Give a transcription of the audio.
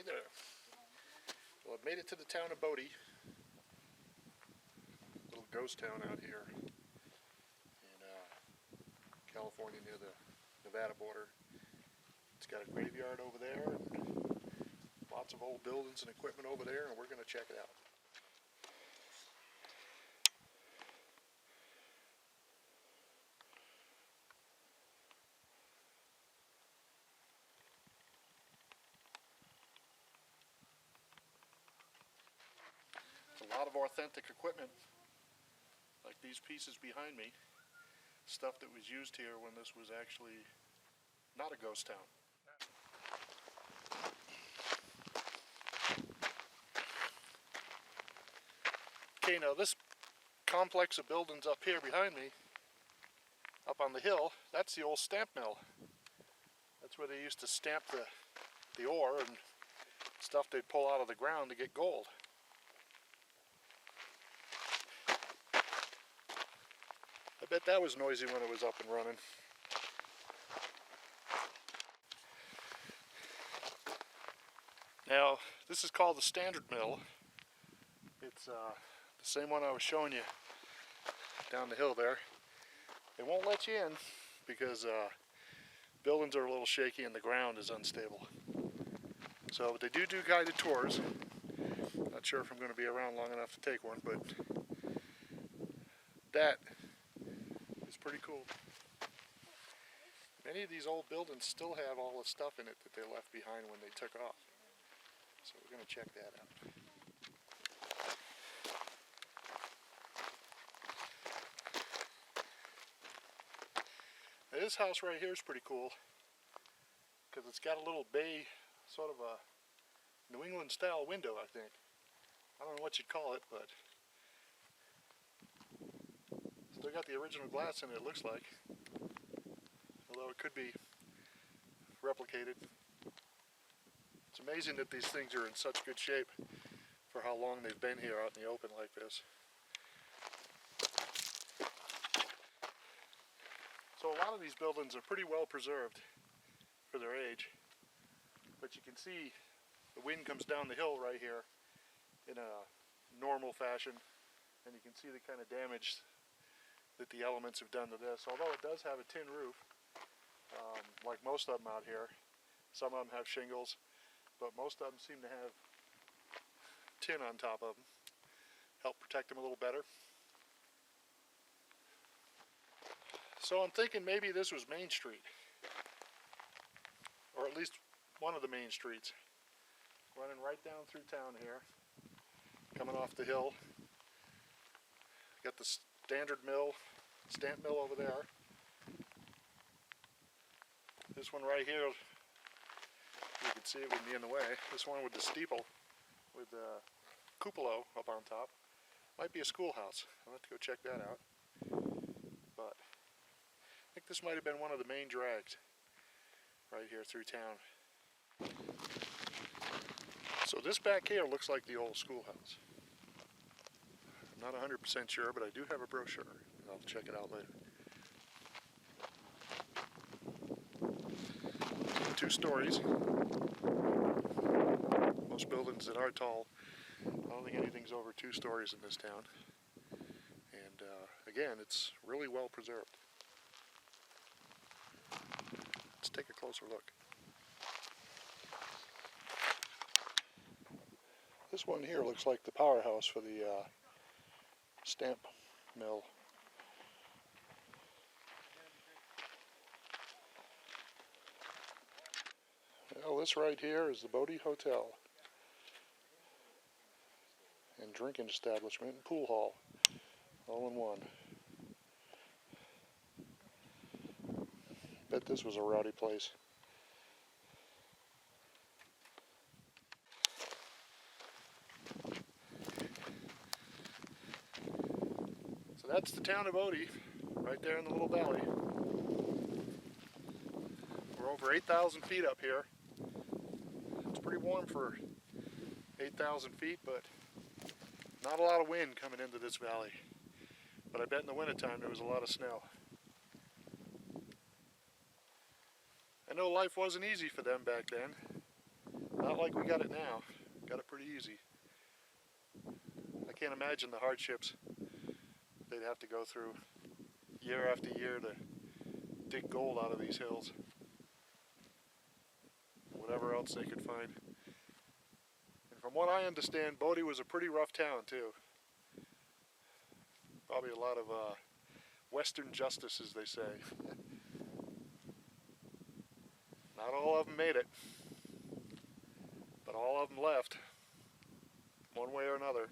there. Well, I've made it to the town of Bodie. Little ghost town out here in California near the Nevada border. It's got a graveyard over there and lots of old buildings and equipment over there, and we're going to check it out. A lot of authentic equipment, like these pieces behind me, stuff that was used here when this was actually not a ghost town. Okay, now this complex of buildings up here behind me, up on the hill, that's the old stamp mill. That's where they used to stamp the ore and stuff they'd pull out of the ground to get gold. I bet that was noisy when it was up and running. Now, this is called the Standard Mill. It's the same one I was showing you down the hill there. They won't let you in because buildings are a little shaky and the ground is unstable. So they do guided tours. Not sure if I'm going to be around long enough to take one, but that is pretty cool. Many of these old buildings still have all the stuff in it that they left behind when they took off. So we're going to check that out. Now this house right here is pretty cool because it's got a little bay, sort of a New England style window, I think. I don't know what you'd call it, but still got the original glass in it, it looks like. Although it could be replicated. It's amazing that these things are in such good shape for how long they've been here out in the open like this. So a lot of these buildings are pretty well preserved for their age. But you can see the wind comes down the hill right here in a normal fashion. And you can see the kind of damage that the elements have done to this. Although it does have a tin roof, like most of them out here. Some of them have shingles, but most of them seem to have tin on top of them. Help protect them a little better. So I'm thinking maybe this was Main Street, or at least one of the main streets, running right down through town here, coming off the hill. Got the Standard Mill, Stamp Mill over there. This one right here, you can see it wouldn't be in the way. This one with the steeple, with the cupola up on top, might be a schoolhouse. I'll have to go check that out. But I think this might have been one of the main drags right here through town. So this back here looks like the old schoolhouse. I'm not 100% sure, but I do have a brochure. I'll check it out later. 2 stories. Most buildings that are tall, I don't think anything's over 2 stories in this town. And again, it's really well preserved. Let's take a closer look. This one here looks like the powerhouse for the stamp mill. Well, this right here is the Bodie Hotel and drinking establishment and pool hall, all in one. Bet this was a rowdy place. So that's the town of Bodie, right there in the little valley. We're over 8,000 feet up here. It's pretty warm for 8,000 feet, but not a lot of wind coming into this valley. But I bet in the wintertime there was a lot of snow. I know life wasn't easy for them back then. Not like we got it now. Got it pretty easy. I can't imagine the hardships they'd have to go through year after year to dig gold out of these hills. Whatever else they could find. And from what I understand, Bodie was a pretty rough town too. Probably a lot of Western justice, as they say. Not all of them made it, but all of them left, one way or another.